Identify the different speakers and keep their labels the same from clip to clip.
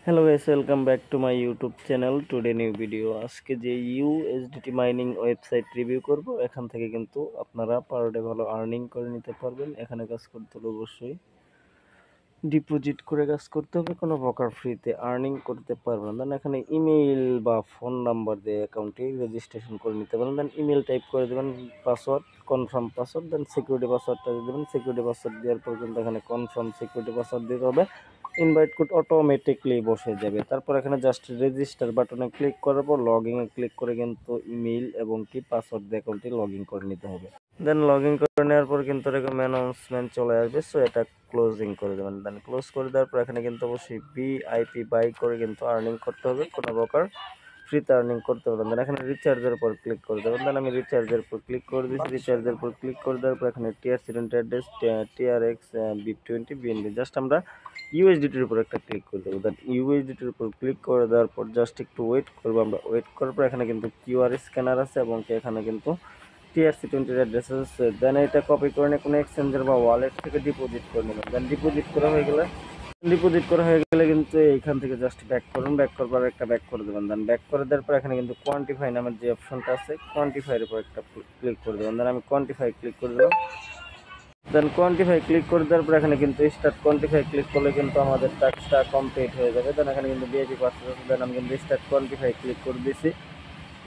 Speaker 1: Hello guys, welcome back to my YouTube channel. Today new video. আজকে যে USDT mining website review করব, এখান থেকে কিন্তু আপনারা পার ডে ভালো আর্নিং করে নিতে পারবেন। এখানে কাজ করতে হলে অবশ্যই ডিপোজিট করে কাজ করতে হবে, কোনো প্রকার ফ্রিতে আর্নিং করতে পারবেন। দেন এখানে ইমেইল বা ফোন নাম্বার দিয়ে অ্যাকাউন্টে রেজিস্ট্রেশন করে নিতে পারেন। দেন ইমেল টাইপ করে দেবেন, পাসওয়ার্ড কনফার্ম পাসওয়ার্ড, দেন সিকিউরিটি পাসওয়ার্ডটা দিয়ে দেবেন। সিকিউরিটি পাসওয়ার্ড দেওয়ার পর কিন্তু এখানে কনফার্ম সিকিউরিটি পাসওয়ার্ড দিতে হবে। ইনভাইট কোড অটোমেটিকলি বসে যাবে। তারপর এখানে জাস্ট রেজিস্টার বাটনে ক্লিক করার পর লগ ইনে ক্লিক করে কিন্তু ইমেইল এবং কি পাসওয়ার্ড দিয়ে অ্যাকাউন্টে লগ ইন করে নিতে হবে। দেন লগ ইন করে নেওয়ার পর কিন্তু এরকম অ্যানাউন্সমেন্ট চলে আসবে, সো এটা ক্লোজিং করে দেবেন। দেন ক্লোজ করে দেওয়ার পর এখানে কিন্তু অবশ্যই ভিআইপি বাই করে কিন্তু আর্নিং করতে হবে, কোনো প্রকার ফ্রিতে আর্নিং করতে পারবেন। দেন এখানে রিচার্জের উপর ক্লিক করে দেবেন। দেন আমি রিচার্জের উপর ক্লিক করে দিয়েছি। রিচার্জের উপর ক্লিক করে দেওয়ার পর এখানে TR address TRX BIP20 BNB just আমরা ইউএসডিটির উপর একটা ক্লিক করে দেবো। দেন ইউএসডিটির উপর ক্লিক করে দেওয়ার পর জাস্ট একটু ওয়েট করবো আমরা। ওয়েট করার পর এখানে কিন্তু কিউআর স্ক্যানার আছে এবং এখানে কিন্তু TRC20 অ্যাড্রেস আছে। দেন এটা কপি করে নিয়ে কোনো এক্সচেঞ্জার বা ওয়ালেট থেকে ডিপোজিট করে নেবেন। দেন ডিপোজিট করা হয়ে গেলে কিন্তু এইখান থেকে জাস্ট ব্যাক করুন। ব্যাক করবার একটা ব্যাক করে দেবেন। দেন ব্যাক করে দেওয়ার পর এখানে কিন্তু কোয়ান্টিফাই নামের যে অপশনটা আছে, কোয়ান্টিফাইয়ের উপর একটা ক্লিক করে দেবেন। দেন আমি কোয়ান্টিফাই ক্লিক করে দিলাম। দেন কোয়ান্টিফাই ক্লিক করে দেওয়ার পর এখানে কিন্তু স্টার্ট কোয়ান্টিফাই ক্লিক করলে কিন্তু আমাদের টাস্কটা কমপ্লিট হয়ে যাবে। দেন এখানে কিন্তু ভিআইপি পারচেজ আছে। দেন আমি কিন্তু স্টার্ট কোয়ান্টিফাই ক্লিক করে দিয়েছি,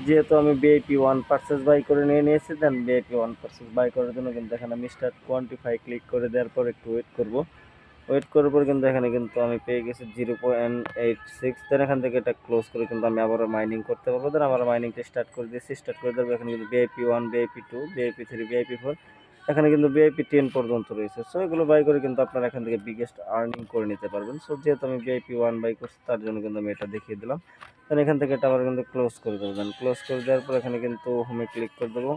Speaker 1: যেহেতু আমি VIP1 পারচেজ বাই করে নিয়েছি। দেন VIP1 পারচেজ বাই করার জন্য কিন্তু এখানে আমি স্টার্ট কোয়ান্টিফাই ক্লিক করে দেওয়ার পর একটু ওয়েট করব। ওয়েট করার পর কিন্তু এখানে কিন্তু আমি পেয়ে গেছি 0.86। দেন এখান থেকে এটা ক্লোজ করে কিন্তু আমি আবারও মাইনিং করতে পারবো। দেন আবার মাইনিংটা স্টার্ট করে দিয়েছি। স্টার্ট করে দেবো। এখানে কিন্তু VIP1, VIP2, VIP3, VIP4, এখানে কিন্তু VIP10 পর্যন্ত রয়েছে। সো এগুলো বাই করে কিন্তু আপনারা এখান থেকে বিগেস্ট আর্নিং করে নিতে পারবেন। সো যেহেতু আমি VIP1 বাই করছি, তার জন্য কিন্তু আমি এটা দেখিয়ে দিলাম। দেন এখান থেকে এটা আবার কিন্তু ক্লোজ করে দেবো। দেন ক্লোজ করে দেওয়ার পর এখানে কিন্তু হোমে ক্লিক করে দেবো।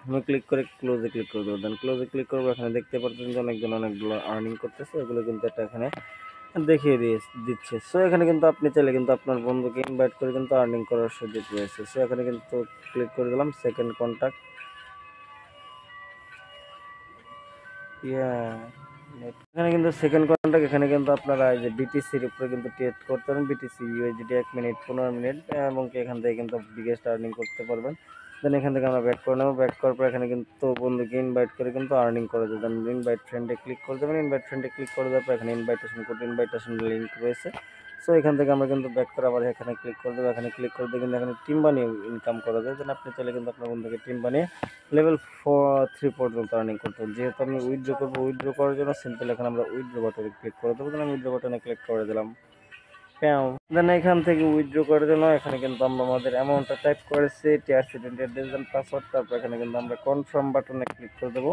Speaker 1: হোমে ক্লিক করে ক্লোজে ক্লিক করে দেবো। দেন ক্লোজে ক্লিক করবো। এখানে দেখতে পাচ্ছেন যে অনেকজন অনেকগুলো আর্নিং করতেছে, এগুলো কিন্তু এটা এখানে দেখিয়ে দিচ্ছে। সো এখানে কিন্তু আপনি চাইলে কিন্তু আপনার বন্ধুকে ইনভাইট করে কিন্তু আর্নিং করার সুযোগ রয়েছে। সো এখানে কিন্তু ক্লিক করে দিলাম সেকেন্ড কন্ট্যাক্ট। এখানে কিন্তু সেকেন্ড কন্ট্যাক্ট, এখানে কিন্তু আপনারা এই যে বিটিসির উপরে কিন্তু ট্রেড করতে পারেন। বিটিসি ইউএসডিটি 1 মিনিট 15 মিনিট এবং এখান থেকে কিন্তু বিগেস্ট আর্নিং করতে পারবেন। দেন এখান থেকে আমরা ব্যাক করে নেবো। ব্যাক করার পর এখানে কিন্তু বন্ধুকে ইনভাইট করে কিন্তু আর্নিং করা যায়। দেন ইনভাইট ফ্রেন্ডে ক্লিক করে দেবেন। ইনভাইট ফ্রেন্ডে ক্লিক করে দেওয়ার পর এখানে ইনভাইটেশন কোড, ইনভাইটেশন লিঙ্ক রয়েছে। সো এখান থেকে আমরা কিন্তু ব্যাক করে আবার এখানে ক্লিক করে দেবো। এখানে ক্লিক করে দিয়ে কিন্তু এখানে টিম বানিয়ে ইনকাম করা যায়। দেন আপনি চাইলে কিন্তু আপনার বন্ধুকে টিম বানিয়ে লেভেল 3 পর্যন্ত আর্নিং করতে হবে। যেহেতু আমি উইথড্র করবো, উইথড্র করার জন্য সিম্পল এখানে আমরা উইথড্র বাটনে ক্লিক করে দেবো। দেন আমি উইথড্র বাটনে ক্লিক করে দিলাম। দেন এখান থেকে উইথড্র করার জন্য এখানে কিন্তু আমরা আমাদের অ্যামাউন্টটা টাইপ করেছি, TRC20 অ্যাড্রেস দেন পাসওয়ার্ড। তারপর এখানে কিন্তু আমরা কনফার্ম বাটনে ক্লিক করে দেবো।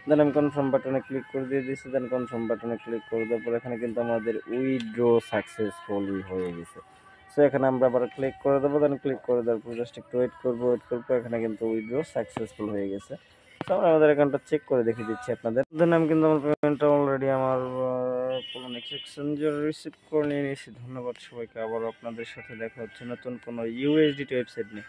Speaker 1: দেন আমি কনফার্ম বাটনে ক্লিক করে দিয়ে দিচ্ছি। দেন কনফার্ম বাটনে ক্লিক করে দেওয়ার পর এখানে কিন্তু আমাদের উইথড্র সাকসেসফুলি হয়ে গেছে। সো এখানে আমরা আবার ক্লিক করে দেবো। দেন ক্লিক করে দেওয়ার পর জাস্ট একটু ওয়েট করবো। ওয়েট করবো, এখানে কিন্তু উইথড্র সাকসেসফুল হয়ে গেছে। তো আমরা আমাদের অ্যাকাউন্টটা চেক করে দেখিয়ে দিচ্ছি আপনাদের। দেন আমি কিন্তু আমার পেমেন্টটা অলরেডি আমার নেক্সট এক্সচেঞ্জার রিসিভ করে নিয়ে নিয়েছি। ধন্যবাদ সবাইকে। আবার আপনাদের সাথে দেখা হচ্ছে নতুন কোনো ইউএসডিটি ওয়েবসাইট নিয়ে।